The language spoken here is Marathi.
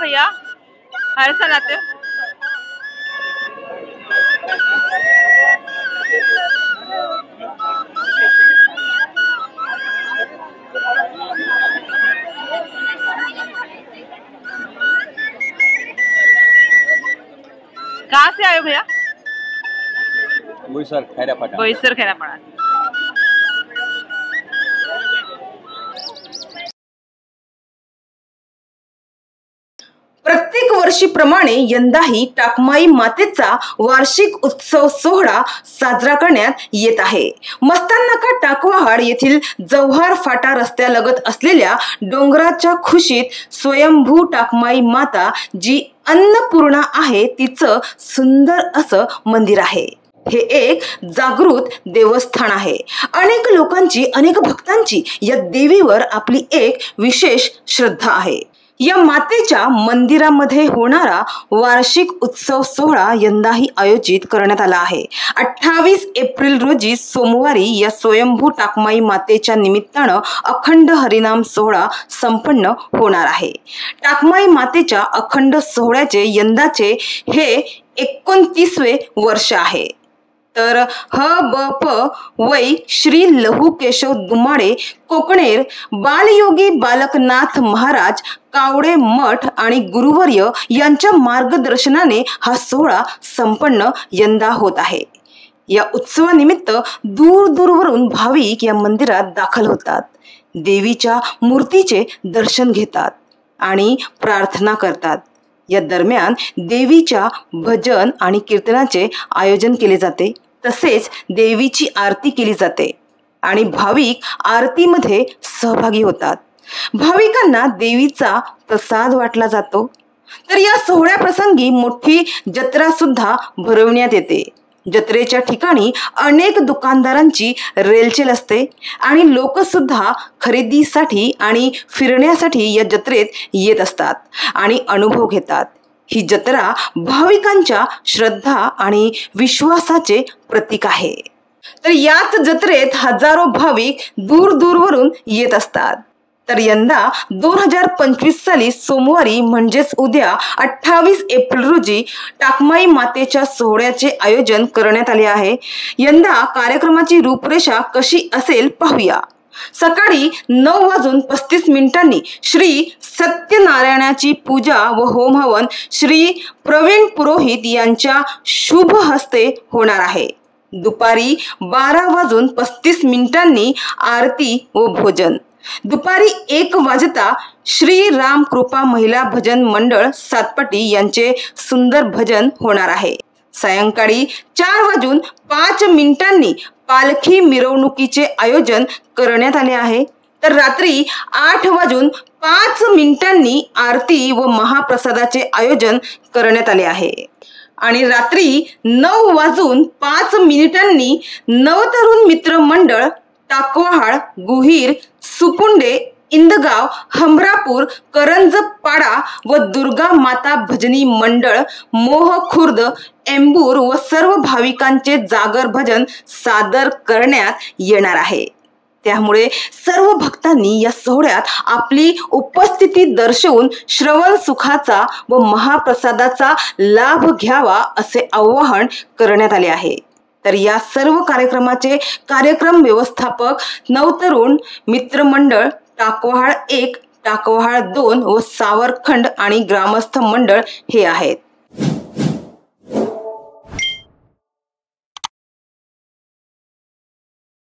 भैया? हर साल आते हो? कहाँ से आए हो भैया? बोईसर खैरापाड़ा। बोईसर खैरापाड़ा। प्रत्येक वर्षीप्रमाणे यंदाही टाकमाई मातेचा वार्षिक उत्सव सोहळा साजरा करण्यात येत आहे। मस्ताननाका टाकवहाड येथील जव्हार फाटा रस्त्यालगत असलेल्या डोंगराच्या खुशीत स्वयंभू टाकमाई माता जी अन्नपूर्णा आहे तिचं सुंदर असं मंदिर आहे। हे एक जागृत देवस्थान आहे। अनेक लोकांची अनेक भक्तांची या देवीवर आपली एक विशेष श्रद्धा आहे। या मातेच्या मंदिरामध्ये होणारा वार्षिक उत्सव सोहळा यंदाही आयोजित करण्यात आला आहे। 28 एप्रिल रोजी सोमवारी या स्वयंभू टाकमाई मातेच्या निमित्तानं अखंड हरिनाम सोहळा संपन्न होणार आहे। टाकमाई मातेच्या अखंड सोहळ्याचे यंदाचे हे 29वे वर्ष आहे। तर ब वै श्री लहू केशव दुमाडे कोकणेर बालयोगी बालकनाथ महाराज कावडे मठ आणि गुरुवर्य यांच्या मार्गदर्शनाने हा सोहळा संपन्न यंदा होत आहे। या उत्सवानिमित्त दूर दूरवरून भाविक या मंदिरात दाखल होतात, देवीच्या मूर्तीचे दर्शन घेतात आणि प्रार्थना करतात। या दरम्यान देवीच्या भजन आणि कीर्तनाचे आयोजन केले जाते, तसेच देवीची आरती केली जाते आणि भाविक आरतीमध्ये सहभागी होतात। भाविकांना देवीचा प्रसाद वाटला जातो। तर या सोहळ्याप्रसंगी मोठी जत्रा सुद्धा भरवण्यात येते। जत्रेच्या ठिकाणी अनेक दुकानदारांची रेलचेल असते आणि लोक सुद्धा खरेदीसाठी आणि फिरण्यासाठी या जत्रेत येत असतात आणि अनुभव घेतात। ही जत्रा भाविकांच्या श्रद्धा आणि विश्वासाचे प्रतीक आहे। तर याच जत्रेत हजारो भाविक दूर दूरवरून येत असतात। तर यंदा 2025 साली सोमवारी म्हणजेच उद्या 28 एप्रिल रोजी टाकमाई मातेच्या सोहळ्याचे आयोजन करण्यात आले आहे। यंदा कार्यक्रमाची रूपरेषा कशी असेल पाहूया। सकाळी 9:35 श्री सत्यनारायणाची पूजा व होम हवन श्री प्रवीण पुरोहित यांच्या शुभ हस्ते होणार आहे। दुपारी 12:35 आरती व भोजन। दुपारी 1 वाजता श्री राम कृपा महिला भजन मंडळ सातपटी यांचे सुंदर भजन होणार आहे। सायंकाळी 4:05 पालखी मिरवणुकीचे आयोजन करण्यात आले आहे। तर रात्री 8:05 आरती व महाप्रसादाचे आयोजन करण्यात आले आहे आणि रात्री 9:05 नवतरुण मित्र मंडळ टाकवहाड गुहीर सुपुंडे इंदगाव हमरापूर करंजपाडा व दुर्गा माता भजनी मंडळ मोह खुर्द एंबूर व सर्व भाविकांचे जागर भजन सादर करण्यात येणार आहे। त्यामुळे सर्व भक्तांनी या सोहळ्यात आपली उपस्थिती दर्शवून श्रवण सुखाचा व महाप्रसादाचा लाभ घ्यावा असे आवाहन करण्यात आले आहे। तर या सर्व कार्यक्रमाचे कार्यक्रम व्यवस्थापक नवतरुण मित्रमंडळ टाकवहाड 1, टाकवहाड 2 व सावरखंड आणि ग्रामस्थ मंडळ हे आहेत।